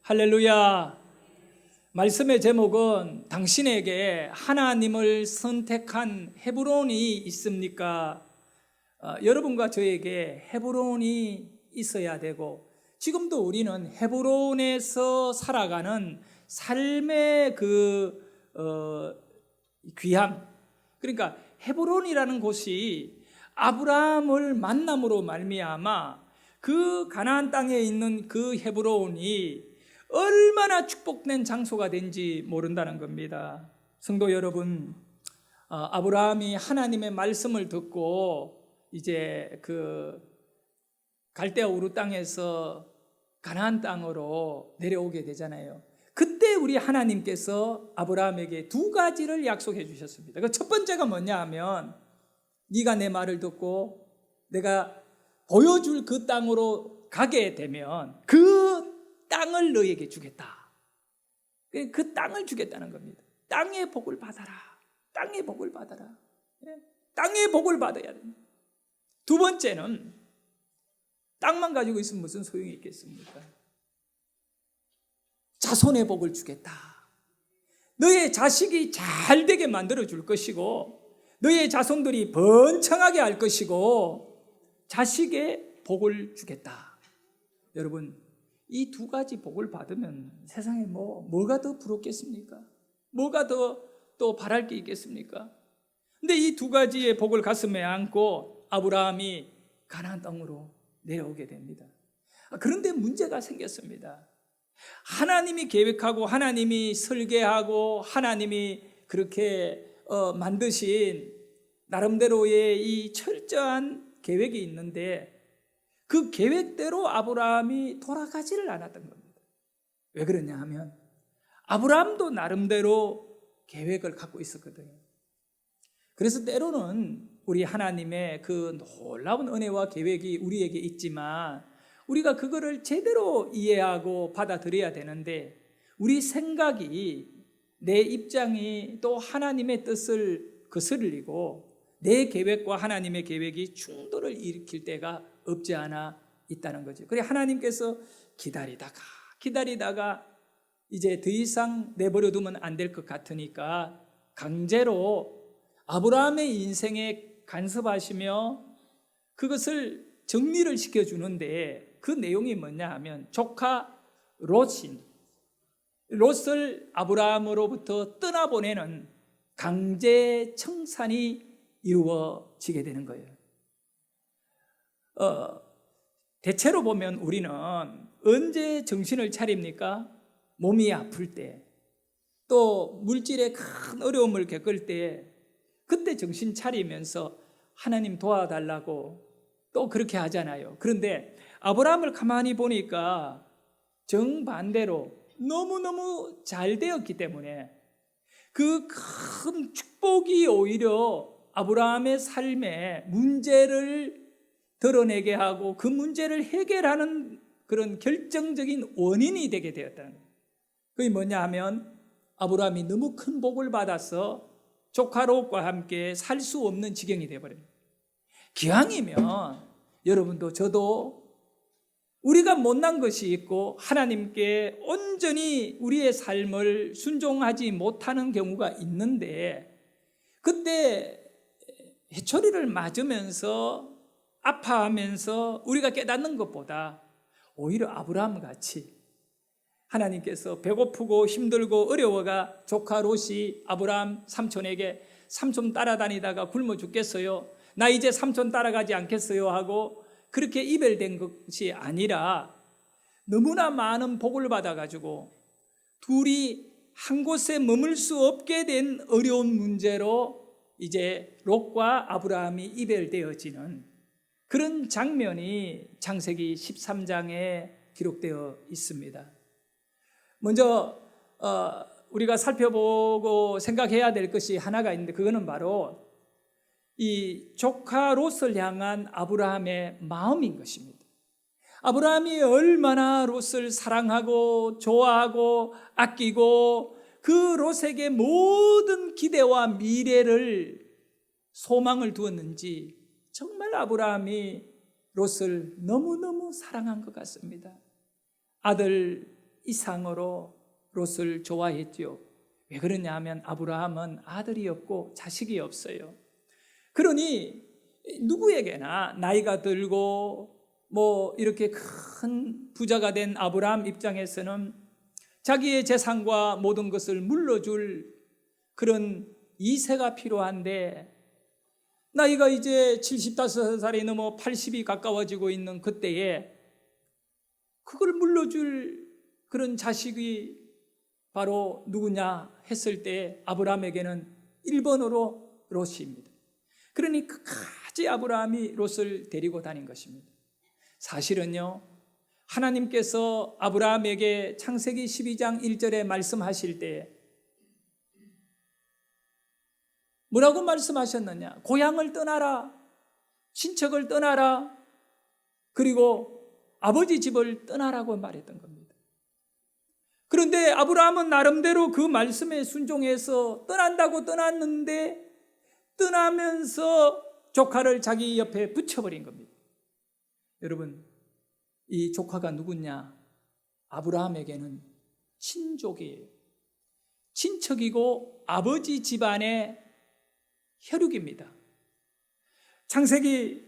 할렐루야. 말씀의 제목은 당신에게 하나님을 선택한 헤브론이 있습니까? 여러분과 저에게 헤브론이 있어야 되고, 지금도 우리는 헤브론에서 살아가는 삶의 귀함, 그러니까 헤브론이라는 곳이 아브라함을 만남으로 말미암아 그 가나안 땅에 있는 그 헤브론이 얼마나 축복된 장소가 된지 모른다는 겁니다. 성도 여러분, 아브라함이 하나님의 말씀을 듣고 이제 그 갈대아 우르 땅에서 가나안 땅으로 내려오게 되잖아요. 그때 우리 하나님께서 아브라함에게 두 가지를 약속해 주셨습니다. 그 첫 번째가 뭐냐 하면, 네가 내 말을 듣고 내가 보여줄 그 땅으로 가게 되면 그 땅을 너에게 주겠다. 그 땅을 주겠다는 겁니다. 땅의 복을 받아라. 땅의 복을 받아라. 땅의 복을 받아야 됩니다. 두 번째는, 땅만 가지고 있으면 무슨 소용이 있겠습니까? 자손의 복을 주겠다. 너의 자식이 잘 되게 만들어 줄 것이고, 너의 자손들이 번창하게 할 것이고, 자식의 복을 주겠다. 여러분, 이 두 가지 복을 받으면 세상에 뭐가 더 부럽겠습니까? 뭐가 더 또 바랄 게 있겠습니까? 근데 이 두 가지의 복을 가슴에 안고 아브라함이 가나안 땅으로 내려오게 됩니다. 그런데 문제가 생겼습니다. 하나님이 계획하고 하나님이 설계하고 하나님이 그렇게 만드신 나름대로의 이 철저한 계획이 있는데, 그 계획대로 아브라함이 돌아가지를 않았던 겁니다. 왜 그러냐 하면, 아브라함도 나름대로 계획을 갖고 있었거든요. 그래서 때로는 우리 하나님의 그 놀라운 은혜와 계획이 우리에게 있지만 우리가 그거를 제대로 이해하고 받아들여야 되는데, 우리 생각이, 내 입장이 또 하나님의 뜻을 거스르고 내 계획과 하나님의 계획이 충돌을 일으킬 때가 없지 않아 있다는 거죠. 그래 하나님께서 기다리다가 이제 더 이상 내버려 두면 안 될 것 같으니까 강제로 아브라함의 인생에 간섭하시며 그것을 정리를 시켜주는데, 그 내용이 뭐냐 하면, 조카 롯을 아브라함으로부터 떠나보내는 강제 청산이 이루어지게 되는 거예요. 대체로 보면 우리는 언제 정신을 차립니까? 몸이 아플 때, 또 물질의 큰 어려움을 겪을 때, 그때 정신 차리면서 하나님 도와달라고 또 그렇게 하잖아요. 그런데 아브라함을 가만히 보니까 정반대로 너무너무 잘 되었기 때문에 그 큰 축복이 오히려 아브라함의 삶에 문제를 드러내게 하고 그 문제를 해결하는 그런 결정적인 원인이 되게 되었다는 거예요. 그게 뭐냐 하면, 아브라함이 너무 큰 복을 받아서 조카 롯과 함께 살 수 없는 지경이 되어버려요. 기왕이면 여러분도 저도 우리가 못난 것이 있고 하나님께 온전히 우리의 삶을 순종하지 못하는 경우가 있는데, 그때 해초리를 맞으면서 아파하면서 우리가 깨닫는 것보다 오히려 아브라함 같이 하나님께서 배고프고 힘들고 어려워가 조카 롯이 아브라함 삼촌에게, 삼촌 따라다니다가 굶어 죽겠어요, 나 이제 삼촌 따라가지 않겠어요 하고 그렇게 이별된 것이 아니라, 너무나 많은 복을 받아가지고 둘이 한 곳에 머물 수 없게 된 어려운 문제로 이제 롯과 아브라함이 이별되어지는 그런 장면이 창세기 13장에 기록되어 있습니다. 먼저 우리가 살펴보고 생각해야 될 것이 하나가 있는데, 그거는 바로 이 조카 롯을 향한 아브라함의 마음인 것입니다. 아브라함이 얼마나 롯을 사랑하고 좋아하고 아끼고 그 롯에게 모든 기대와 미래를 소망을 두었는지, 정말 아브라함이 롯을 너무너무 사랑한 것 같습니다. 아들 이상으로 롯을 좋아했죠. 왜 그러냐 하면 아브라함은 아들이 없고 자식이 없어요. 그러니 누구에게나 나이가 들고 이렇게 큰 부자가 된 아브라함 입장에서는 자기의 재산과 모든 것을 물려줄 그런 이세가 필요한데, 나이가 이제 75살이 넘어 80이 가까워지고 있는 그때에 그걸 물려줄 그런 자식이 바로 누구냐 했을 때 아브라함에게는 1번으로 롯입니다. 그러니 끝까지 아브라함이 롯을 데리고 다닌 것입니다. 사실은요, 하나님께서 아브라함에게 창세기 12장 1절에 말씀하실 때 뭐라고 말씀하셨느냐? 고향을 떠나라, 친척을 떠나라, 그리고 아버지 집을 떠나라고 말했던 겁니다. 그런데 아브라함은 나름대로 그 말씀에 순종해서 떠난다고 떠났는데, 떠나면서 조카를 자기 옆에 붙여버린 겁니다. 여러분, 이 조카가 누구냐? 아브라함에게는 친족이에요. 친척이고 아버지 집안의 혈육입니다. 창세기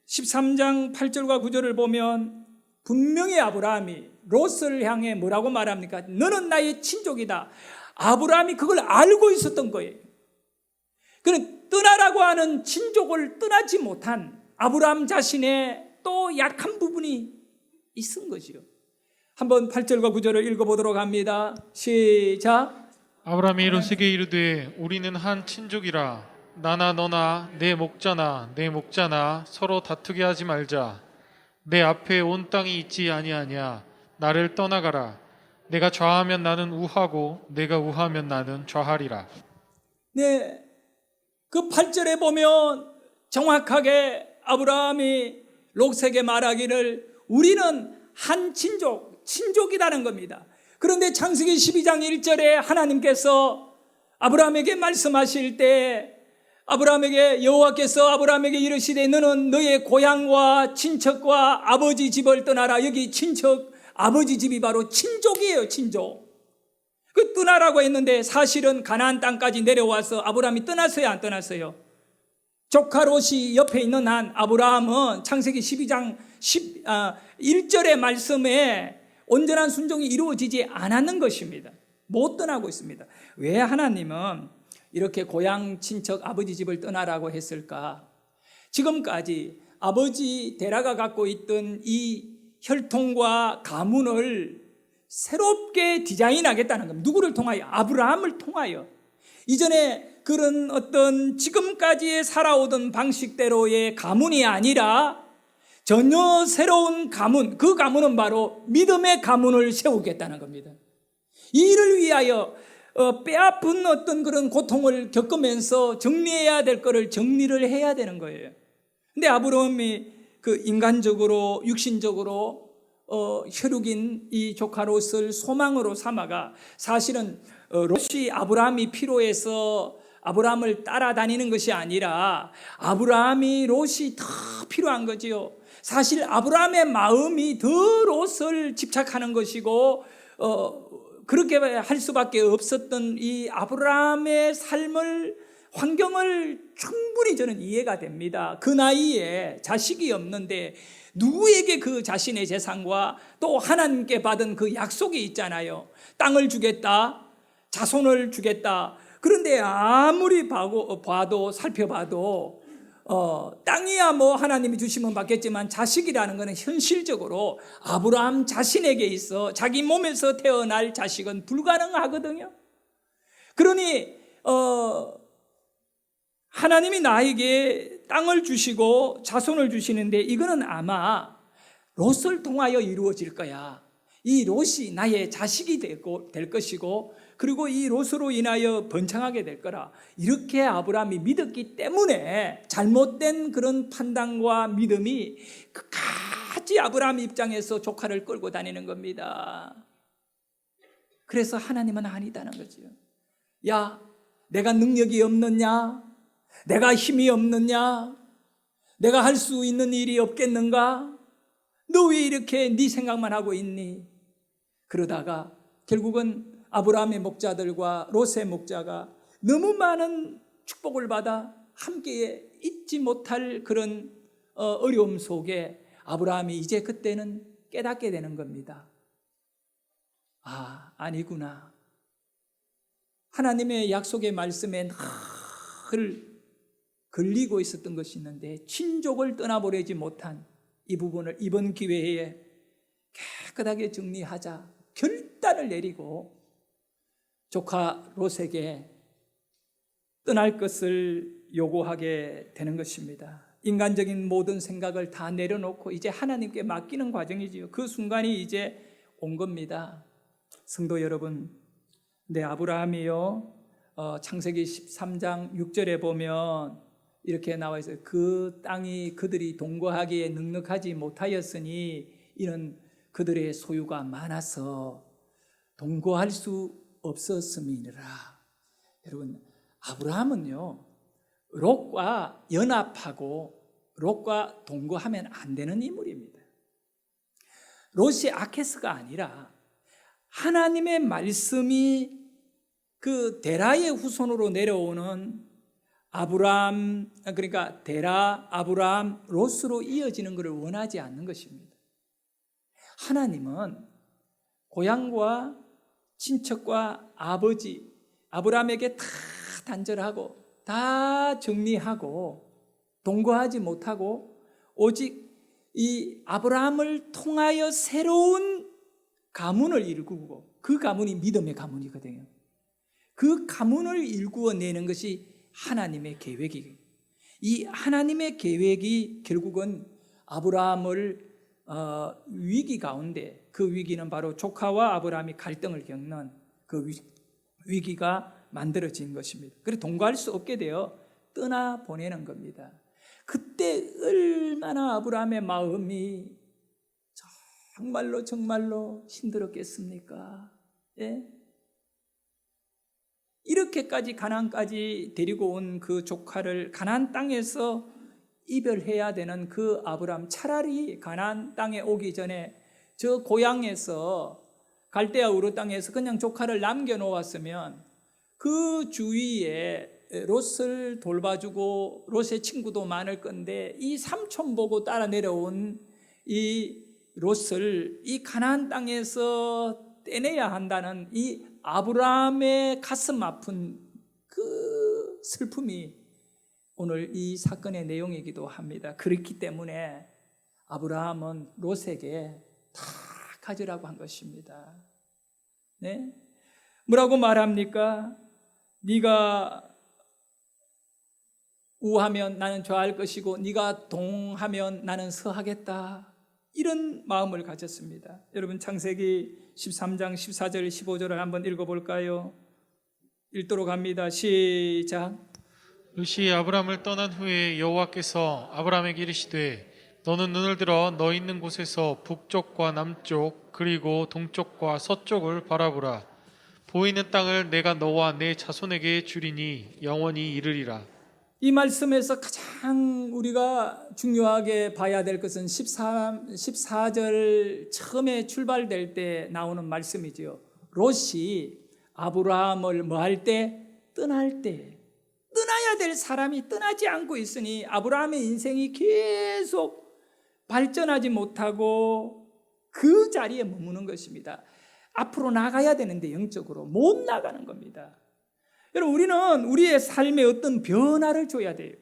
13장 8절과 9절을 보면 분명히 아브라함이 롯을 향해 뭐라고 말합니까? 너는 나의 친족이다. 아브라함이 그걸 알고 있었던 거예요. 그는 떠나라고 하는 친족을 떠나지 못한 아브라함 자신의 또 약한 부분이 있은 거지요. 한번 8절과 9절을 읽어보도록 합니다. 시작. 아브라함이 롯에게 이르되 우리는 한 친족이라 나나 너나 내 목자나 내 목자나 서로 다투게 하지 말자. 내 앞에 온 땅이 있지 아니하냐. 나를 떠나가라. 내가 좌하면 나는 우하고 내가 우하면 나는 좌하리라. 네, 그 8절에 보면 정확하게 아브라함이 롯에게 말하기를 우리는 한 친족이라는 겁니다. 그런데 창세기 12장 1절에 하나님께서 아브라함에게 말씀하실 때 아브라함에게 여호와께서 아브라함에게 이르시되 너는 너의 고향과 친척과 아버지 집을 떠나라. 여기 친척, 아버지 집이 바로 친족이에요. 친족. 그 떠나라고 했는데 사실은 가나안 땅까지 내려와서 아브라함이 떠났어요, 안 떠났어요? 조카 롯이 옆에 있는 한 아브라함은 창세기 12장 1절의 말씀에 온전한 순종이 이루어지지 않았는 것입니다. 못 떠나고 있습니다. 왜 하나님은 이렇게 고향, 친척, 아버지 집을 떠나라고 했을까? 지금까지 아버지 데라가 갖고 있던 이 혈통과 가문을 새롭게 디자인하겠다는 겁니다. 누구를 통하여? 아브라함을 통하여. 이전에 그런 어떤 지금까지 살아오던 방식대로의 가문이 아니라 전혀 새로운 가문, 그 가문은 바로 믿음의 가문을 세우겠다는 겁니다. 이를 위하여 뼈아픈 어떤 그런 고통을 겪으면서 정리해야 될 거를 정리를 해야 되는 거예요. 근데 아브라함이 그 인간적으로, 육신적으로 혈육인 이 조카 롯을 소망으로 삼아가 사실은 롯이 아브라함이 필요해서 아브라함을 따라다니는 것이 아니라 아브라함이 롯이 더 필요한 거지요. 사실 아브라함의 마음이 더 롯을 집착하는 것이고 그렇게 할 수밖에 없었던 이 아브라함의 삶을 환경을 충분히 저는 이해가 됩니다. 그 나이에 자식이 없는데 누구에게 그 자신의 재산과 또 하나님께 받은 그 약속이 있잖아요. 땅을 주겠다, 자손을 주겠다. 그런데 아무리 살펴봐도 땅이야 뭐 하나님이 주시면 받겠지만 자식이라는 것은 현실적으로 아브라함 자신에게 있어 자기 몸에서 태어날 자식은 불가능하거든요. 그러니 하나님이 나에게 땅을 주시고 자손을 주시는데 이거는 아마 롯을 통하여 이루어질 거야. 이 롯이 나의 자식이 될 것이고 그리고 이 롯으로 인하여 번창하게 될 거라. 이렇게 아브라함이 믿었기 때문에 잘못된 그런 판단과 믿음이 끝까지 아브라함 입장에서 조카를 끌고 다니는 겁니다. 그래서 하나님은 아니다는 거죠. 야, 내가 능력이 없느냐? 내가 힘이 없느냐? 내가 할 수 있는 일이 없겠는가? 너 왜 이렇게 네 생각만 하고 있니? 그러다가 결국은 아브라함의 목자들과 롯의 목자가 너무 많은 축복을 받아 함께 잊지 못할 그런 어려움 속에 아브라함이 이제 그때는 깨닫게 되는 겁니다. 아니구나. 하나님의 약속의 말씀에 늘 걸리고 있었던 것이 있는데 친족을 떠나보내지 못한 이 부분을 이번 기회에 깨끗하게 정리하자 결단을 내리고 조카 롯에게 떠날 것을 요구하게 되는 것입니다. 인간적인 모든 생각을 다 내려놓고 이제 하나님께 맡기는 과정이지요. 그 순간이 이제 온 겁니다. 성도 여러분, 아브라함이요, 창세기 13장 6절에 보면 이렇게 나와 있어요. 그 땅이 그들이 동거하기에 넉넉하지 못하였으니 이는 그들의 소유가 많아서 동거할 수 없었음이니라. 여러분, 아브라함은요, 롯과 연합하고 롯과 동거하면 안 되는 인물입니다. 롯이 아케스가 아니라 하나님의 말씀이 그 데라의 후손으로 내려오는 아브라함, 그러니까 데라, 아브라함, 롯으로 이어지는 것을 원하지 않는 것입니다. 하나님은 고향과 친척과 아버지, 아브라함에게 다 단절하고 다 정리하고 동거하지 못하고 오직 이 아브라함을 통하여 새로운 가문을 일구고, 그 가문이 믿음의 가문이거든요. 그 가문을 일구어내는 것이 하나님의 계획이에요. 이 하나님의 계획이 결국은 아브라함을 위기 가운데, 그 위기는 바로 조카와 아브라함이 갈등을 겪는 그 위기가 만들어진 것입니다. 그래서 동거할 수 없게 되어 떠나보내는 겁니다. 그때 얼마나 아브라함의 마음이 정말로 힘들었겠습니까? 예? 이렇게까지 가나안까지 데리고 온 그 조카를 가나안 땅에서 이별해야 되는 그 아브라함, 차라리 가나안 땅에 오기 전에 저 고향에서 갈대아 우르 땅에서 그냥 조카를 남겨놓았으면 그 주위에 롯을 돌봐주고 롯의 친구도 많을 건데 이 삼촌 보고 따라 내려온 이 롯을 이 가나안 땅에서 떼내야 한다는 이 아브라함의 가슴 아픈 그 슬픔이 오늘 이 사건의 내용이기도 합니다. 그렇기 때문에 아브라함은 롯에게 다 가져라고 한 것입니다. 네? 뭐라고 말합니까? 네가 우하면 나는 좌할 것이고 네가 동하면 나는 서하겠다. 이런 마음을 가졌습니다. 여러분, 창세기 13장 14절 15절을 한번 읽어볼까요? 읽도록 합니다. 시작. 롯이 아브라함을 떠난 후에 여호와께서 아브라함에게 이르시되 너는 눈을 들어 너 있는 곳에서 북쪽과 남쪽 그리고 동쪽과 서쪽을 바라보라. 보이는 땅을 내가 너와 내 자손에게 주리니 영원히 이르리라. 이 말씀에서 가장 우리가 중요하게 봐야 될 것은 14절 처음에 출발될 때 나오는 말씀이지요. 롯이 아브라함을 뭐 할 때? 떠날 때. 떠나야 될 사람이 떠나지 않고 있으니 아브라함의 인생이 계속 발전하지 못하고 그 자리에 머무는 것입니다. 앞으로 나가야 되는데 영적으로 못 나가는 겁니다. 여러분, 우리는 우리의 삶에 어떤 변화를 줘야 돼요.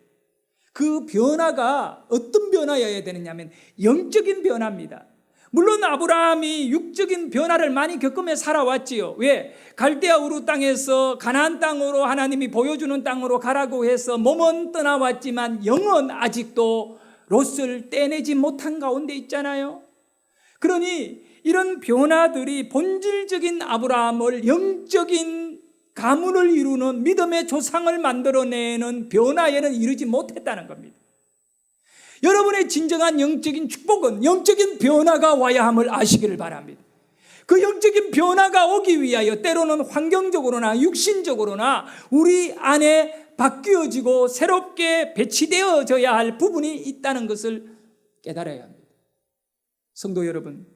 그 변화가 어떤 변화여야 되느냐 하면 영적인 변화입니다. 물론 아브라함이 육적인 변화를 많이 겪으며 살아왔지요. 왜? 갈대아 우르 땅에서 가나안 땅으로 하나님이 보여주는 땅으로 가라고 해서 몸은 떠나왔지만 영은 아직도 롯을 떼내지 못한 가운데 있잖아요. 그러니 이런 변화들이 본질적인 아브라함을 영적인 가문을 이루는 믿음의 조상을 만들어내는 변화에는 이르지 못했다는 겁니다. 여러분의 진정한 영적인 축복은 영적인 변화가 와야 함을 아시기를 바랍니다. 그 영적인 변화가 오기 위하여 때로는 환경적으로나 육신적으로나 우리 안에 바뀌어지고 새롭게 배치되어져야 할 부분이 있다는 것을 깨달아야 합니다. 성도 여러분,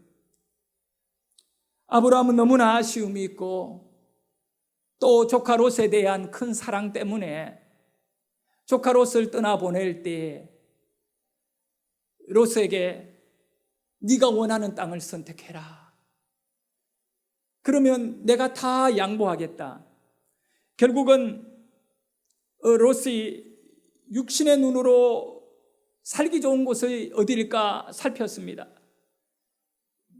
아브라함은 너무나 아쉬움이 있고 또 조카 롯에 대한 큰 사랑 때문에 조카 롯을 떠나보낼 때 롯에게 네가 원하는 땅을 선택해라. 그러면 내가 다 양보하겠다. 결국은 롯이 육신의 눈으로 살기 좋은 곳이 어디일까 살폈습니다.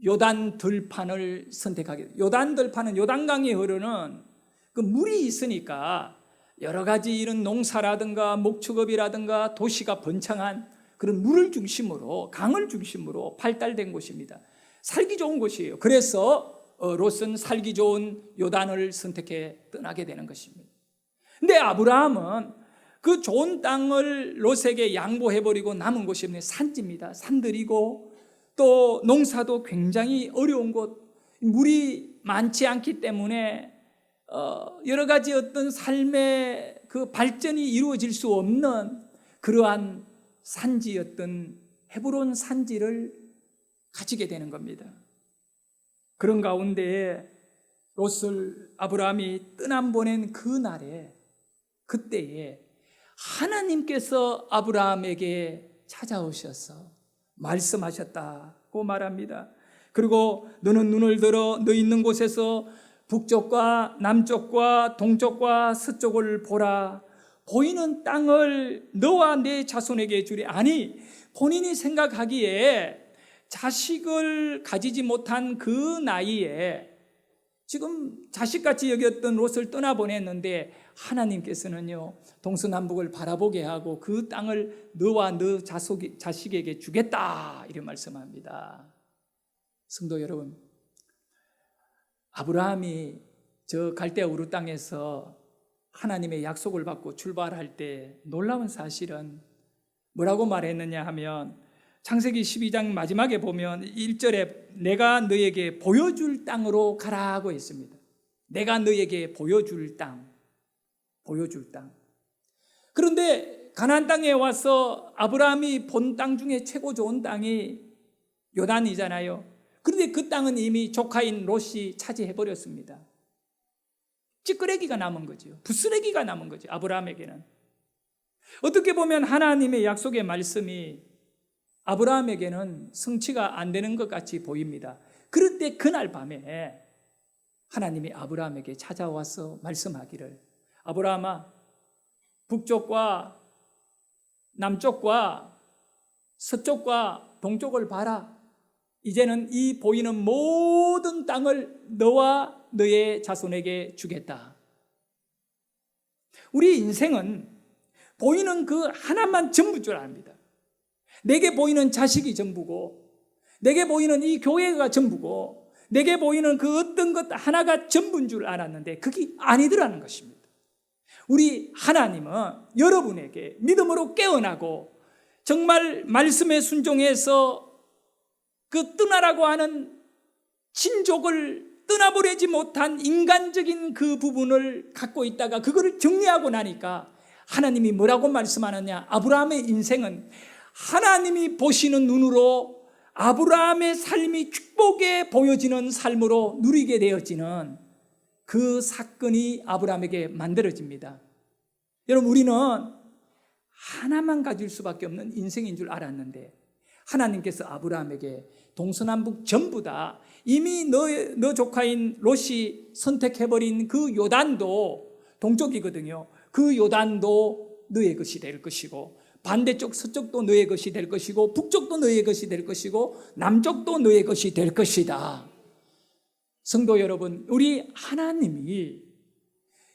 요단 들판을 선택하게. 요단 들판은 요단강이 흐르는 그 물이 있으니까 여러 가지 이런 농사라든가 목축업이라든가 도시가 번창한 그런 물을 중심으로, 강을 중심으로 발달된 곳입니다. 살기 좋은 곳이에요. 그래서 롯은 살기 좋은 요단을 선택해 떠나게 되는 것입니다. 근데 아브라함은 그 좋은 땅을 롯에게 양보해버리고 남은 곳이 산지입니다. 산들이고 또 농사도 굉장히 어려운 곳, 물이 많지 않기 때문에 여러 가지 어떤 삶의 그 발전이 이루어질 수 없는 그러한 산지였던 헤브론 산지를 가지게 되는 겁니다. 그런 가운데에 롯을 아브라함이 떠남보낸 그 날에, 그때에 하나님께서 아브라함에게 찾아오셔서 말씀하셨다고 말합니다. 그리고 너는 눈을 들어 너 있는 곳에서 북쪽과 남쪽과 동쪽과 서쪽을 보라. 보이는 땅을 너와 내 자손에게 주리. 아니, 본인이 생각하기에 자식을 가지지 못한 그 나이에 지금 자식같이 여겼던 롯을 떠나보냈는데 하나님께서는요, 동서남북을 바라보게 하고 그 땅을 너와 너 자식에게 주겠다 이렇게 말씀합니다. 성도 여러분, 아브라함이 저 갈대아 우르 땅에서 하나님의 약속을 받고 출발할 때 놀라운 사실은 뭐라고 말했느냐 하면, 창세기 12장 마지막에 보면 1절에 내가 너에게 보여줄 땅으로 가라고 했습니다. 내가 너에게 보여줄 땅, 보여줄 땅. 그런데 가나안 땅에 와서 아브라함이 본 땅 중에 최고 좋은 땅이 요단이잖아요. 그런데 그 땅은 이미 조카인 롯이 차지해버렸습니다. 찌끄레기가 남은 거죠. 부스레기가 남은 거죠. 아브라함에게는. 어떻게 보면 하나님의 약속의 말씀이 아브라함에게는 성취가 안 되는 것 같이 보입니다. 그런데 그날 밤에 하나님이 아브라함에게 찾아와서 말씀하기를, 아브라함아, 북쪽과 남쪽과 서쪽과 동쪽을 봐라. 이제는 이 보이는 모든 땅을 너와 너의 자손에게 주겠다. 우리 인생은 보이는 그 하나만 전부인 줄 압니다. 내게 보이는 자식이 전부고, 내게 보이는 이 교회가 전부고, 내게 보이는 그 어떤 것 하나가 전부인 줄 알았는데 그게 아니더라는 것입니다. 우리 하나님은 여러분에게 믿음으로 깨어나고 정말 말씀에 순종해서 그 떠나라고 하는 친족을 떠나보내지 못한 인간적인 그 부분을 갖고 있다가 그거를 정리하고 나니까 하나님이 뭐라고 말씀하느냐, 아브라함의 인생은 하나님이 보시는 눈으로 아브라함의 삶이 축복에 보여지는 삶으로 누리게 되어지는 그 사건이 아브라함에게 만들어집니다. 여러분, 우리는 하나만 가질 수밖에 없는 인생인 줄 알았는데 하나님께서 아브라함에게 동서남북 전부 다 이미 너 조카인 롯이 선택해버린 그 요단도 동쪽이거든요. 그 요단도 너의 것이 될 것이고, 반대쪽 서쪽도 너의 것이 될 것이고, 북쪽도 너의 것이 될 것이고, 남쪽도 너의 것이 될 것이다. 성도 여러분, 우리 하나님이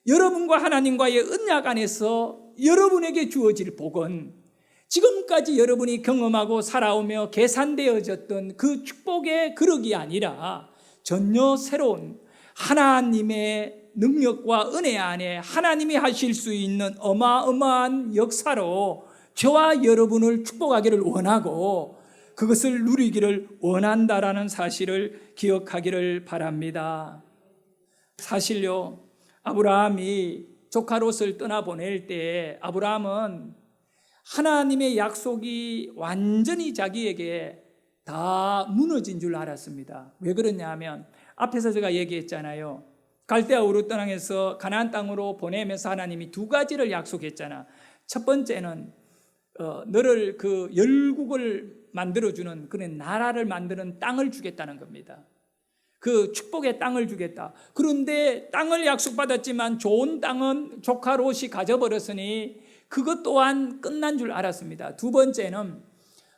여러분과 하나님과의 언약 안에서 여러분에게 주어질 복은 지금까지 여러분이 경험하고 살아오며 계산되어졌던 그 축복의 그릇이 아니라 전혀 새로운 하나님의 능력과 은혜 안에 하나님이 하실 수 있는 어마어마한 역사로 저와 여러분을 축복하기를 원하고 그것을 누리기를 원한다라는 사실을 기억하기를 바랍니다. 사실요, 아브라함이 조카 롯을 떠나보낼 때 아브라함은 하나님의 약속이 완전히 자기에게 다 무너진 줄 알았습니다. 왜 그러냐 하면 앞에서 제가 얘기했잖아요. 갈대아 우르 땅에서 가나안 땅으로 보내면서 하나님이 두 가지를 약속했잖아. 첫 번째는 너를 그 열국을 만들어주는 그런 나라를 만드는 땅을 주겠다는 겁니다. 그 축복의 땅을 주겠다. 그런데 땅을 약속받았지만 좋은 땅은 조카 롯이 가져버렸으니 그것 또한 끝난 줄 알았습니다. 두 번째는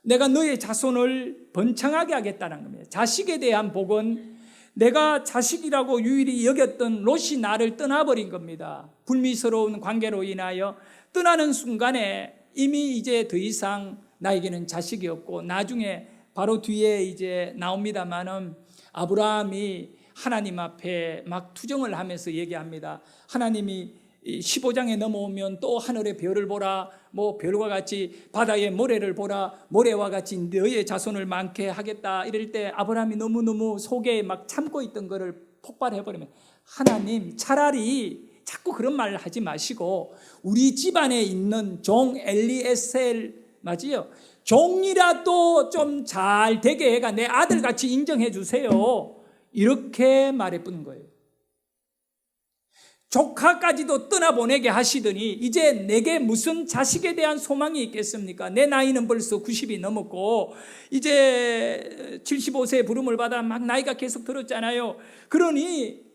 내가 너의 자손을 번창하게 하겠다는 겁니다. 자식에 대한 복은 내가 자식이라고 유일히 여겼던 롯이 나를 떠나버린 겁니다. 불미스러운 관계로 인하여 떠나는 순간에 이미 이제 더 이상 나에게는 자식이 없고, 나중에 바로 뒤에 이제 나옵니다만은 아브라함이 하나님 앞에 막 투정을 하면서 얘기합니다. 하나님이 15장에 넘어오면 또 하늘의 별을 보라, 뭐 별과 같이 바다의 모래를 보라, 모래와 같이 너의 자손을 많게 하겠다. 이럴 때 아브라함이 너무너무 속에 막 참고 있던 거를 폭발해버리면, 하나님 차라리 자꾸 그런 말을 하지 마시고 우리 집안에 있는 종 엘리에셀 맞지요? 종이라도 좀 잘 되게 해가 내 아들같이 인정해 주세요. 이렇게 말해보는 거예요. 조카까지도 떠나보내게 하시더니 이제 내게 무슨 자식에 대한 소망이 있겠습니까? 내 나이는 벌써 90이 넘었고 이제 75세의 부름을 받아 막 나이가 계속 들었잖아요. 그러니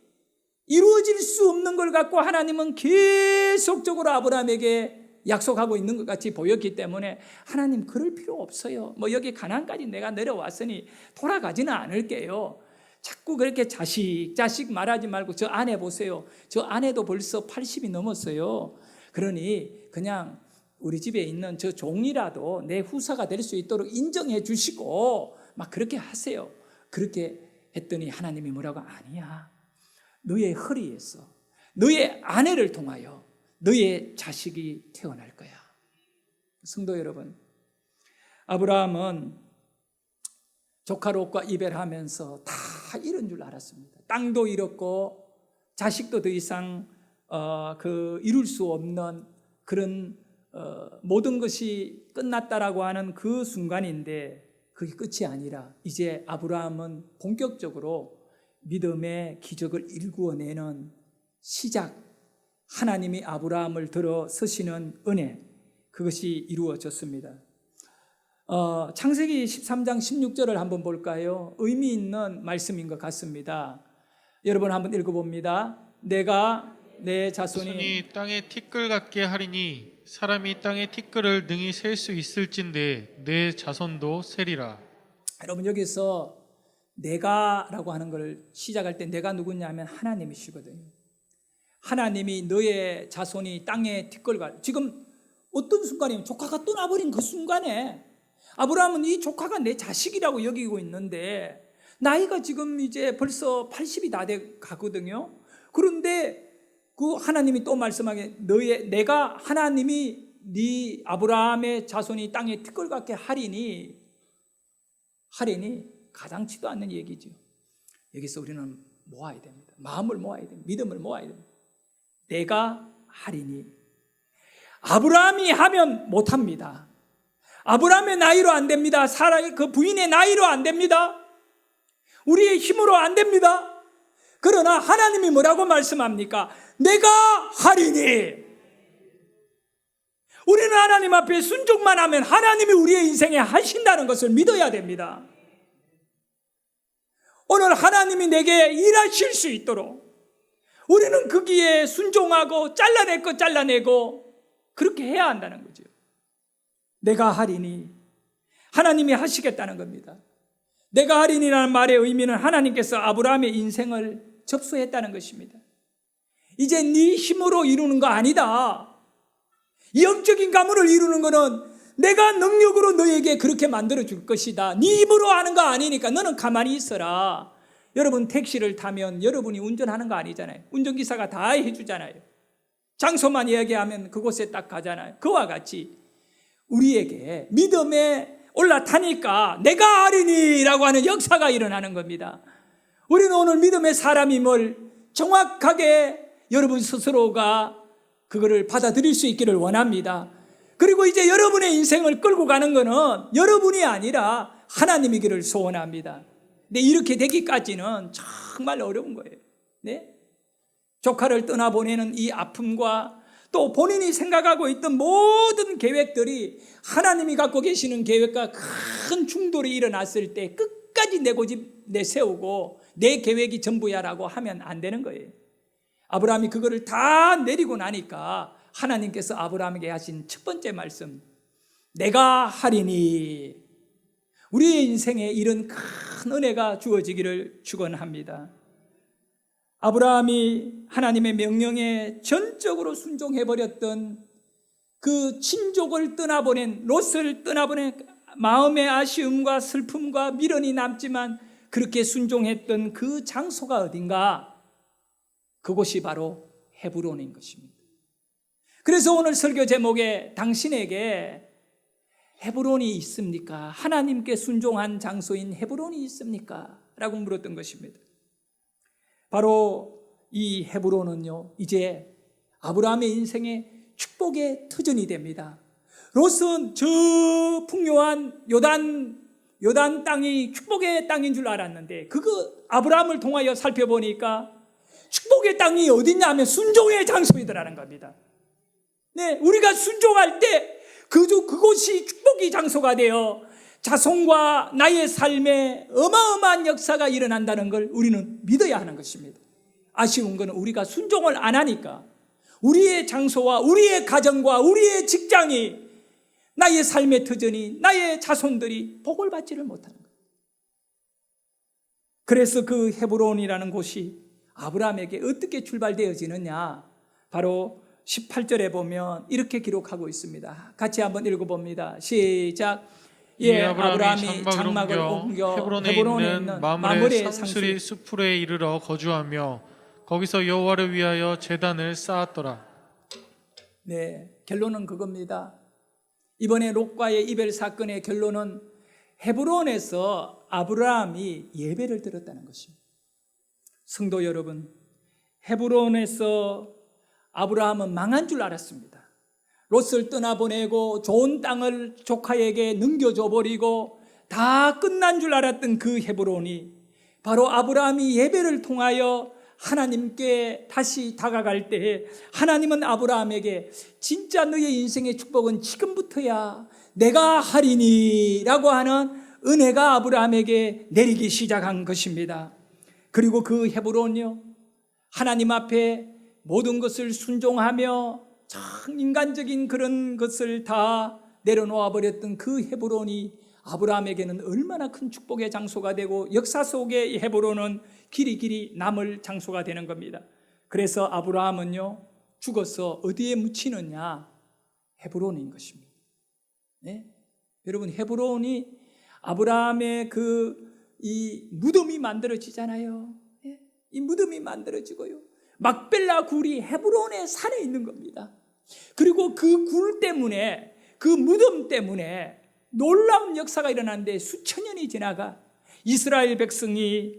이루어질 수 없는 걸 갖고 하나님은 계속적으로 아브라함에게 약속하고 있는 것 같이 보였기 때문에, 하나님 그럴 필요 없어요. 뭐 여기 가나안까지 내가 내려왔으니 돌아가지는 않을게요. 자꾸 그렇게 자식 말하지 말고 저 아내 보세요. 저 아내도 벌써 80이 넘었어요. 그러니 그냥 우리 집에 있는 저 종이라도 내 후사가 될 수 있도록 인정해 주시고 막 그렇게 하세요. 그렇게 했더니 하나님이 뭐라고? 아니야. 너의 허리에서 너의 아내를 통하여 너의 자식이 태어날 거야. 성도 여러분, 아브라함은 조카 롯과 이별하면서 다 잃은 줄 알았습니다. 땅도 잃었고 자식도 더 이상 이룰 수 없는 그런 모든 것이 끝났다라고 하는 그 순간인데, 그게 끝이 아니라 이제 아브라함은 본격적으로 믿음의 기적을 일구어내는 시작, 하나님이 아브라함을 들어 서시는 은혜, 그것이 이루어졌습니다. 창세기 13장 16절을 한번 볼까요? 의미 있는 말씀인 것 같습니다. 여러분 한번 읽어봅니다. 내가 내 자손이 땅의 티끌 같게 하리니 사람이 땅의 티끌을 능히 셀 수 있을진데 내 자손도 세리라. 여러분 여기서 내가라고 하는 걸 시작할 때 내가 누구냐면 하나님이시거든요. 하나님이 너의 자손이 땅의 티끌과, 지금 어떤 순간이면 조카가 떠나버린 그 순간에 아브라함은 이 조카가 내 자식이라고 여기고 있는데 나이가 지금 이제 벌써 80이 다 돼 가거든요. 그런데 그 하나님이 또 말씀하게 내가 하나님이 네 아브라함의 자손이 땅의 티끌 같게 하리니 가당치도 않는 얘기죠. 여기서 우리는 모아야 됩니다. 마음을 모아야 됩니다. 믿음을 모아야 됩니다. 내가 하리니. 아브라함이 하면 못합니다. 아브라함의 나이로 안 됩니다. 사라의 그 부인의 나이로 안 됩니다. 우리의 힘으로 안 됩니다. 그러나 하나님이 뭐라고 말씀합니까? 내가 하리니. 우리는 하나님 앞에 순종만 하면 하나님이 우리의 인생에 하신다는 것을 믿어야 됩니다. 오늘 하나님이 내게 일하실 수 있도록 우리는 거기에 순종하고 잘라낼 거 잘라내고 그렇게 해야 한다는 거죠. 내가 하리니, 하나님이 하시겠다는 겁니다. 내가 하리니라는 말의 의미는 하나님께서 아브라함의 인생을 접수했다는 것입니다. 이제 네 힘으로 이루는 거 아니다. 영적인 가문을 이루는 거는 내가 능력으로 너에게 그렇게 만들어 줄 것이다. 네 힘으로 하는 거 아니니까 너는 가만히 있어라. 여러분 택시를 타면 여러분이 운전하는 거 아니잖아요. 운전기사가 다 해주잖아요. 장소만 이야기하면 그곳에 딱 가잖아요. 그와 같이 우리에게 믿음에 올라타니까 내가 하리니라고 하는 역사가 일어나는 겁니다. 우리는 오늘 믿음의 사람임을 정확하게 여러분 스스로가 그거를 받아들일 수 있기를 원합니다. 그리고 이제 여러분의 인생을 끌고 가는 것은 여러분이 아니라 하나님이기를 소원합니다. 근데 이렇게 되기까지는 정말 어려운 거예요. 네? 조카를 떠나보내는 이 아픔과 또 본인이 생각하고 있던 모든 계획들이 하나님이 갖고 계시는 계획과 큰 충돌이 일어났을 때 끝까지 내 고집 내세우고 내 계획이 전부야라고 하면 안 되는 거예요. 아브라함이 그거를 다 내리고 나니까 하나님께서 아브라함에게 하신 첫 번째 말씀, 내가 하리니. 우리의 인생에 이런 큰 은혜가 주어지기를 축원합니다. 아브라함이 하나님의 명령에 전적으로 순종해버렸던 그 친족을 떠나보낸, 롯을 떠나보낸 마음의 아쉬움과 슬픔과 미련이 남지만 그렇게 순종했던 그 장소가 어딘가? 그곳이 바로 헤브론인 것입니다. 그래서 오늘 설교 제목에 당신에게 헤브론이 있습니까? 하나님께 순종한 장소인 헤브론이 있습니까? 라고 물었던 것입니다. 바로 이 헤브론은요, 이제 아브라함의 인생의 축복의 터전이 됩니다. 롯은 저 풍요한 요단 땅이 축복의 땅인 줄 알았는데 그거 아브라함을 통하여 살펴보니까 축복의 땅이 어딨냐 하면 순종의 장소이더라는 겁니다. 네, 우리가 순종할 때 그곳이 축복의 장소가 되어 자손과 나의 삶에 어마어마한 역사가 일어난다는 걸 우리는 믿어야 하는 것입니다. 아쉬운 것은 우리가 순종을 안 하니까 우리의 장소와 우리의 가정과 우리의 직장이, 나의 삶의 터전이, 나의 자손들이 복을 받지를 못하는 거예요. 그래서 그 헤브론이라는 곳이 아브라함에게 어떻게 출발되어지느냐, 바로 18절에 보면 이렇게 기록하고 있습니다. 같이 한번 읽어봅니다. 시작. 예, 아브라함이 장막을 옮겨 헤브론에 있는 마므레 상수리 수풀에 이르러 거주하며 거기서 여호와를 위하여 제단을 쌓았더라. 네, 결론은 그겁니다. 이번에 롯과의 이별 사건의 결론은 헤브론에서 아브라함이 예배를 드렸다는 것입니다. 성도 여러분, 헤브론에서 아브라함은 망한 줄 알았습니다. 롯을 떠나보내고 좋은 땅을 조카에게 넘겨줘 버리고 다 끝난 줄 알았던 그 헤브론이 바로 아브라함이 예배를 통하여 하나님께 다시 다가갈 때 하나님은 아브라함에게 진짜 너의 인생의 축복은 지금부터야 내가 하리니 라고 하는 은혜가 아브라함에게 내리기 시작한 것입니다. 그리고 그 헤브론요, 하나님 앞에 모든 것을 순종하며 참 인간적인 그런 것을 다 내려놓아 버렸던 그 헤브론이 아브라함에게는 얼마나 큰 축복의 장소가 되고 역사 속의 헤브론은 길이 남을 장소가 되는 겁니다. 그래서 아브라함은요, 죽어서 어디에 묻히느냐? 헤브론인 것입니다. 네? 여러분, 헤브론이 아브라함의 이 무덤이 만들어지잖아요. 네? 이 무덤이 만들어지고요, 막벨라 굴이 헤브론의 산에 있는 겁니다. 그리고 그 굴 때문에, 그 무덤 때문에 놀라운 역사가 일어나는데 수천 년이 지나가 이스라엘 백성이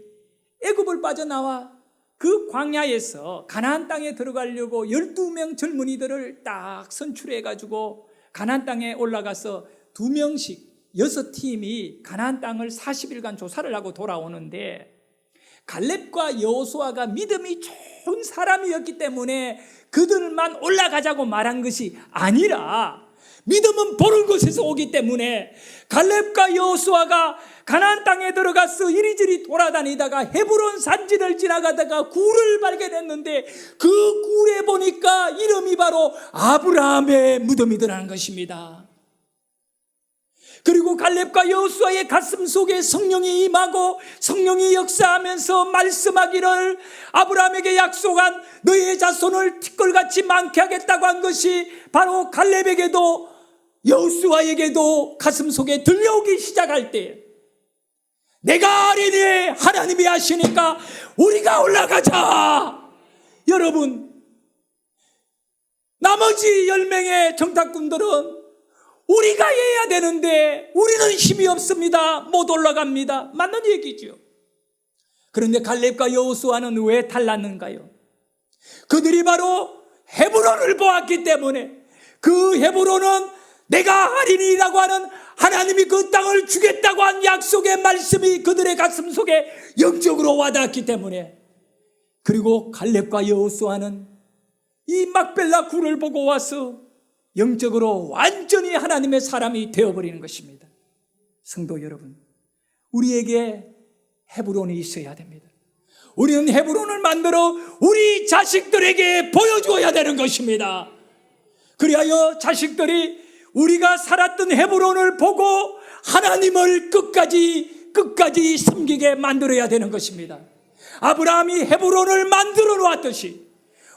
애굽을 빠져나와 그 광야에서 가나안 땅에 들어가려고 12명 젊은이들을 딱 선출해가지고 가나안 땅에 올라가서 2명씩 6팀이 가나안 땅을 40일간 조사를 하고 돌아오는데, 갈렙과 여호수아가 믿음이 좋은 사람이었기 때문에 그들만 올라가자고 말한 것이 아니라, 믿음은 보는 곳에서 오기 때문에 갈렙과 여호수아가 가나안 땅에 들어가서 이리저리 돌아다니다가 헤브론 산지를 지나가다가 굴을 발견했는데 그 굴에 보니까 이름이 바로 아브라함의 무덤이더라는 것입니다. 그리고 갈렙과 여호수아의 가슴 속에 성령이 임하고 성령이 역사하면서 말씀하기를, 아브라함에게 약속한 너의 자손을 티끌같이 많게 하겠다고 한 것이 바로 갈렙에게도 여호수아에게도 가슴 속에 들려오기 시작할 때, 내가 아뢰니 하나님이 하시니까 우리가 올라가자. 여러분, 나머지 10명의 정탐꾼들은 우리가 해야 되는데 우리는 힘이 없습니다, 못 올라갑니다. 맞는 얘기죠. 그런데 갈렙과 여호수아는 왜 탈났는가요? 그들이 바로 헤브론을 보았기 때문에, 그 헤브론은 내가 하리니라고 하는 하나님이 그 땅을 주겠다고 한 약속의 말씀이 그들의 가슴 속에 영적으로 와닿았기 때문에, 그리고 갈렙과 여호수아는 이 막벨라 굴을 보고 와서 영적으로 완전히 하나님의 사람이 되어버리는 것입니다. 성도 여러분, 우리에게 헤브론이 있어야 됩니다. 우리는 헤브론을 만들어 우리 자식들에게 보여주어야 되는 것입니다. 그리하여 자식들이 우리가 살았던 헤브론을 보고 하나님을 끝까지 섬기게 만들어야 되는 것입니다. 아브라함이 헤브론을 만들어 놓았듯이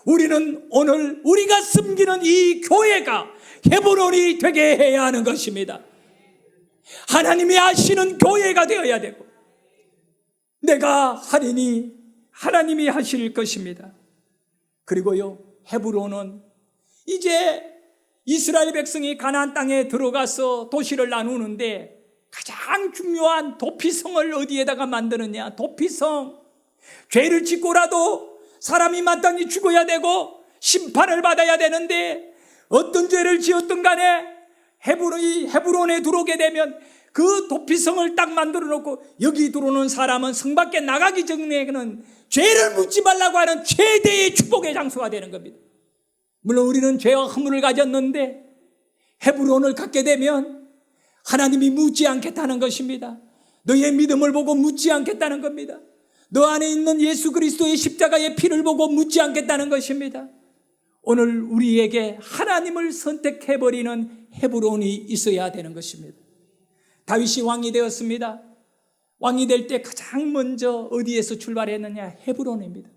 우리는 오늘 우리가 섬기는 이 교회가 헤브론이 되게 해야 하는 것입니다. 하나님이 하시는 교회가 되어야 되고, 내가 하리니 하나님이 하실 것입니다. 그리고요, 헤브론은 이제 이스라엘 백성이 가나안 땅에 들어가서 도시를 나누는데 가장 중요한 도피성을 어디에다가 만드느냐? 도피성. 죄를 짓고라도 사람이 마땅히 죽어야 되고 심판을 받아야 되는데, 어떤 죄를 지었든 간에 헤브론에 들어오게 되면 그 도피성을 딱 만들어 놓고 여기 들어오는 사람은 성 밖에 나가기 전에는 죄를 묻지 말라고 하는 최대의 축복의 장소가 되는 겁니다. 물론 우리는 죄와 허물을 가졌는데 헤브론을 갖게 되면 하나님이 묻지 않겠다는 것입니다. 너의 믿음을 보고 묻지 않겠다는 겁니다. 너 안에 있는 예수 그리스도의 십자가의 피를 보고 묻지 않겠다는 것입니다. 오늘 우리에게 하나님을 선택해버리는 헤브론이 있어야 되는 것입니다. 다윗이 왕이 되었습니다. 왕이 될 때 가장 먼저 어디에서 출발했느냐? 헤브론입니다.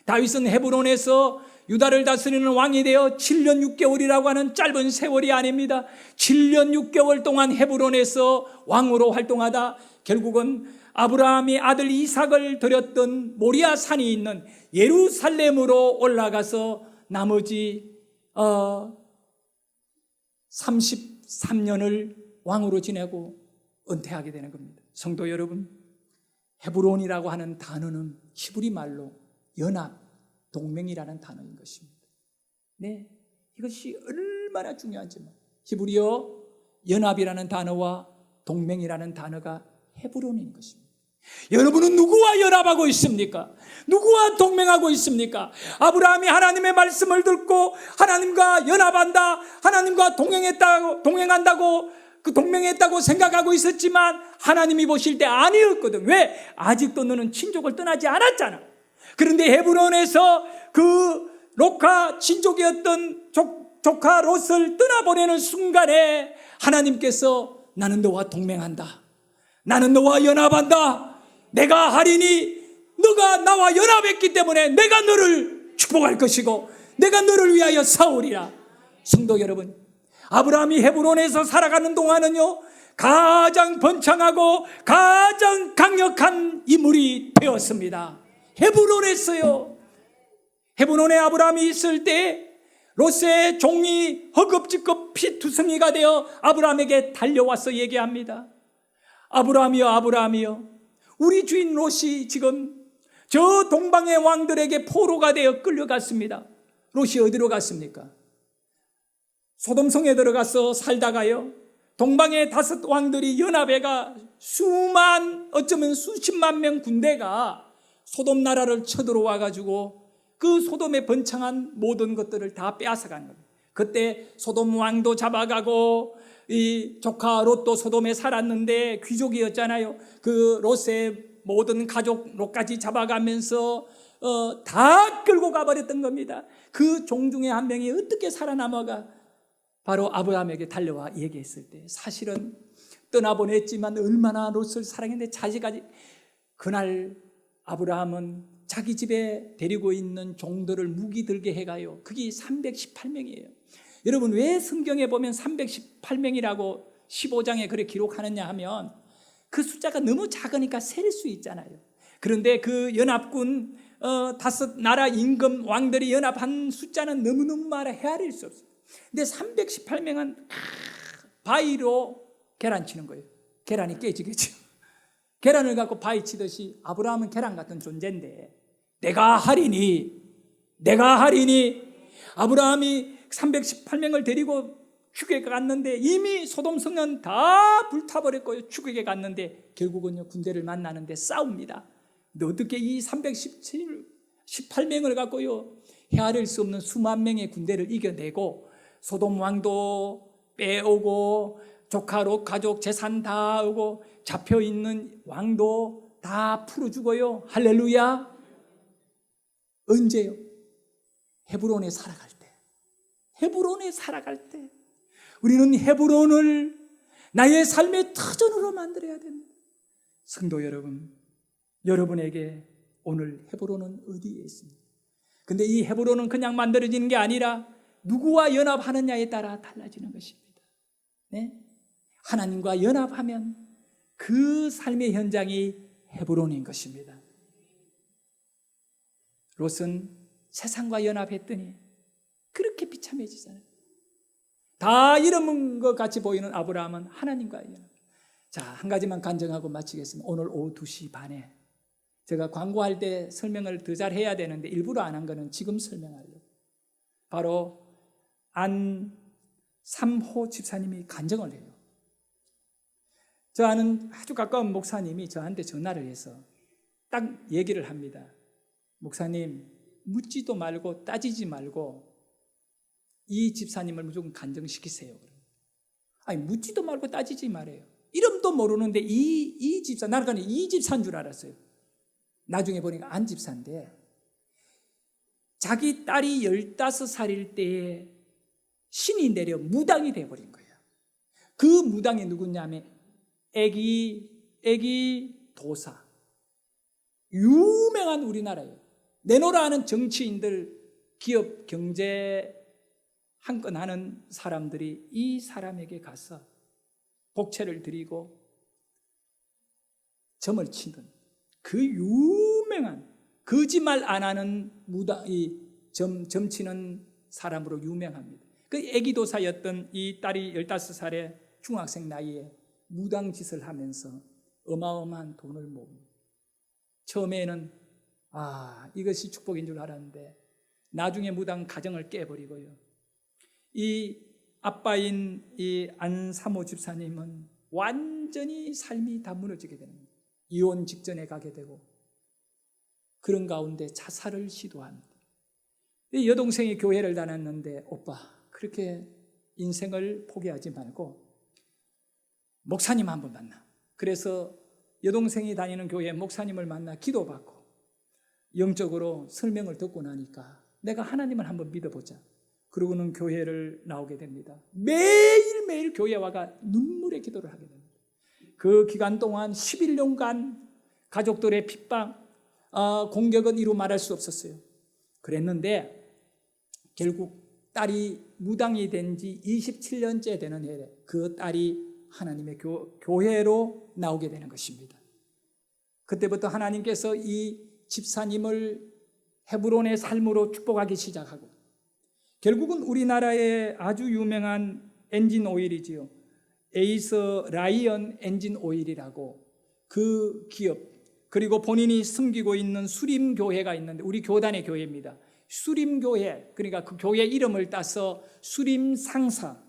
다윗은 헤브론에서 유다를 다스리는 왕이 되어 7년 6개월이라고 하는 짧은 세월이 아닙니다. 7년 6개월 동안 헤브론에서 왕으로 활동하다 결국은 아브라함이 아들 이삭을 드렸던 모리아 산이 있는 예루살렘으로 올라가서 나머지 33년을 왕으로 지내고 은퇴하게 되는 겁니다. 성도 여러분, 헤브론이라고 하는 단어는 히브리 말로 연합, 동맹이라는 단어인 것입니다. 네, 이것이 얼마나 중요한지. 히브리어 연합이라는 단어와 동맹이라는 단어가 헤브론인 것입니다. 여러분은 누구와 연합하고 있습니까? 누구와 동맹하고 있습니까? 아브라함이 하나님의 말씀을 듣고 하나님과 연합한다, 하나님과 동행한다고 동맹했다고 생각하고 있었지만 하나님이 보실 때 아니었거든. 왜? 아직도 너는 친족을 떠나지 않았잖아. 그런데 헤브론에서 그 롯과 친족이었던 조카 롯을 떠나보내는 순간에 하나님께서 나는 너와 동맹한다, 나는 너와 연합한다, 내가 하리니 너가 나와 연합했기 때문에 내가 너를 축복할 것이고 내가 너를 위하여 싸우리라. 성도 여러분, 아브라함이 헤브론에서 살아가는 동안은요, 가장 번창하고 가장 강력한 인물이 되었습니다. 헤브론에서요. 헤브론에 아브라함이 있을 때 롯의 종이 허겁지겁 피투성이가 되어 아브라함에게 달려와서 얘기합니다. 아브라함이여, 아브라함이여, 우리 주인 롯이 지금 저 동방의 왕들에게 포로가 되어 끌려갔습니다. 롯이 어디로 갔습니까? 소돔성에 들어가서 살다가요, 동방의 5 왕들이 연합해가 어쩌면 수십만 명 군대가 소돔 나라를 쳐들어와 가지고 그 소돔에 번창한 모든 것들을 다 빼앗아간 겁니다. 그때 소돔 왕도 잡아가고 이 조카 롯도 소돔에 살았는데 귀족이었잖아요. 그 롯의 모든 가족 롯까지 잡아가면서 다 끌고 가버렸던 겁니다. 그 종 중에 한 명이 어떻게 살아남아가 바로 아브라함에게 달려와 얘기했을 때, 사실은 떠나보냈지만 얼마나 롯을 사랑했는데 자식까지. 그날 아브라함은 자기 집에 데리고 있는 종들을 무기 들게 해가요. 그게 318명이에요. 여러분, 왜 성경에 보면 318명이라고 15장에 그렇게 기록하느냐 하면 그 숫자가 너무 작으니까 셀 수 있잖아요. 그런데 그 연합군 5 나라 임금 왕들이 연합한 숫자는 너무너무 많아 헤아릴 수 없어요. 근데 318명은 바위로 계란 치는 거예요. 계란이 깨지겠죠. 계란을 갖고 바위 치듯이 아브라함은 계란 같은 존재인데 내가 하리니 아브라함이 318명을 데리고 축에 갔는데 이미 소돔 성은 다 불타버렸고요. 축에 갔는데 결국은요 군대를 만나는데 싸웁니다. 근데 어떻게 이 318명을 갖고요 헤아릴 수 없는 수만 명의 군대를 이겨내고 소돔 왕도 빼오고 조카 롯 가족 재산 다 오고 잡혀있는 왕도 다 풀어주고요. 할렐루야. 언제요? 헤브론에 살아갈 때. 헤브론에 살아갈 때 우리는 헤브론을 나의 삶의 터전으로 만들어야 됩니다. 성도 여러분, 여러분에게 오늘 헤브론은 어디에 있습니까? 근데 이 헤브론은 그냥 만들어지는 게 아니라 누구와 연합하느냐에 따라 달라지는 것입니다. 네? 하나님과 연합하면 그 삶의 현장이 헤브론인 것입니다. 롯은 세상과 연합했더니 그렇게 비참해지잖아요. 다 잃어먹은 것 같이 보이는 아브라함은 하나님과 연합. 자, 한 가지만 간증하고 마치겠습니다. 오늘 오후 2시 반에 제가 광고할 때 설명을 더 잘해야 되는데 일부러 안 한 거는 지금 설명하려고. 바로 안삼호 집사님이 간증을 해요. 저 아는 아주 가까운 목사님이 저한테 전화를 해서 딱 얘기를 합니다. 목사님, 묻지도 말고 따지지 말고 이 집사님을 무조건 간증시키세요. 아니, 묻지도 말고 따지지 말아요. 이름도 모르는데 이 집사, 나는 그냥 이 집사인 줄 알았어요. 나중에 보니까 안 집사인데 자기 딸이 15살일 때에 신이 내려 무당이 돼버린 거예요. 그 무당이 누구냐면 애기 도사, 유명한 우리나라예요. 내노라 하는 정치인들, 기업, 경제 한건 하는 사람들이 이 사람에게 가서 복채를 드리고 점을 치던 그 유명한 거짓말 안 하는 무당, 점 치는 사람으로 유명합니다. 그 애기도사였던 이 딸이 15살의 중학생 나이에 무당 짓을 하면서 어마어마한 돈을 모읍니다. 처음에는 이것이 축복인 줄 알았는데 나중에 무당 가정을 깨버리고요. 이 아빠인 이 안삼호 집사님은 완전히 삶이 다 무너지게 되는 거예요. 이혼 직전에 가게 되고 그런 가운데 자살을 시도합니다. 이 여동생이 교회를 다녔는데 오빠 그렇게 인생을 포기하지 말고 목사님 한번 만나. 그래서 여동생이 다니는 교회 목사님을 만나 기도받고 영적으로 설명을 듣고 나니까 내가 하나님을 한번 믿어보자. 그러고는 교회를 나오게 됩니다. 매일매일 교회 와가 눈물의 기도를 하게 됩니다. 그 기간 동안 11년간 가족들의 핍박, 공격은 이루 말할 수 없었어요. 그랬는데 결국 딸이 무당이 된 지 27년째 되는 해에 그 딸이 하나님의 교회로 나오게 되는 것입니다. 그때부터 하나님께서 이 집사님을 헤브론의 삶으로 축복하기 시작하고 결국은 우리나라의 아주 유명한 엔진 오일이지요. 에이서 라이언 엔진 오일이라고 그 기업, 그리고 본인이 섬기고 있는 수림교회가 있는데 우리 교단의 교회입니다. 수림교회, 그러니까 그 교회 이름을 따서 수림상사,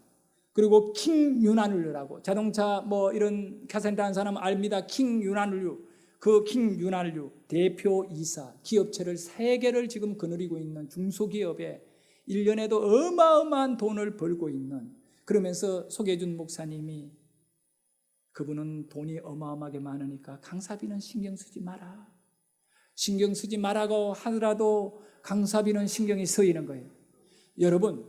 그리고 킹유난울류라고 자동차 뭐 이런 카센터 한 사람 압니다. 킹유난울류, 그 킹유난울류 대표이사, 기업체를 3개를 지금 거느리고 있는 중소기업에 1년에도 어마어마한 돈을 벌고 있는, 그러면서 소개해준 목사님이 그분은 돈이 어마어마하게 많으니까 강사비는 신경 쓰지 마라. 신경 쓰지 말라고 하더라도 강사비는 신경이 쓰이는 거예요. 여러분,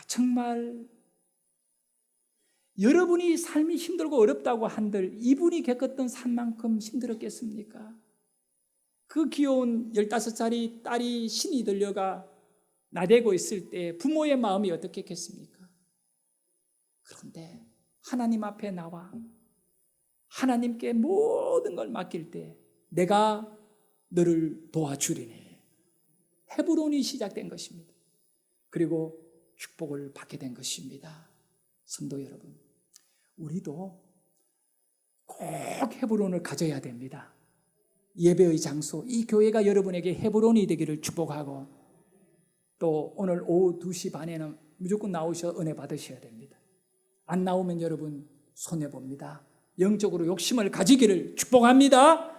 정말 여러분이 삶이 힘들고 어렵다고 한들 이분이 겪었던 삶만큼 힘들었겠습니까? 그 귀여운 15살이 딸이 신이 들려가 나대고 있을 때 부모의 마음이 어떻겠습니까? 그런데 하나님 앞에 나와 하나님께 모든 걸 맡길 때 내가 너를 도와주리니 헤브론이 시작된 것입니다. 그리고 축복을 받게 된 것입니다. 성도 여러분, 우리도 꼭 헤브론을 가져야 됩니다. 예배의 장소, 이 교회가 여러분에게 헤브론이 되기를 축복하고, 또 오늘 오후 2시 반에는 무조건 나오셔 은혜 받으셔야 됩니다. 안 나오면 여러분 손해봅니다. 영적으로 욕심을 가지기를 축복합니다.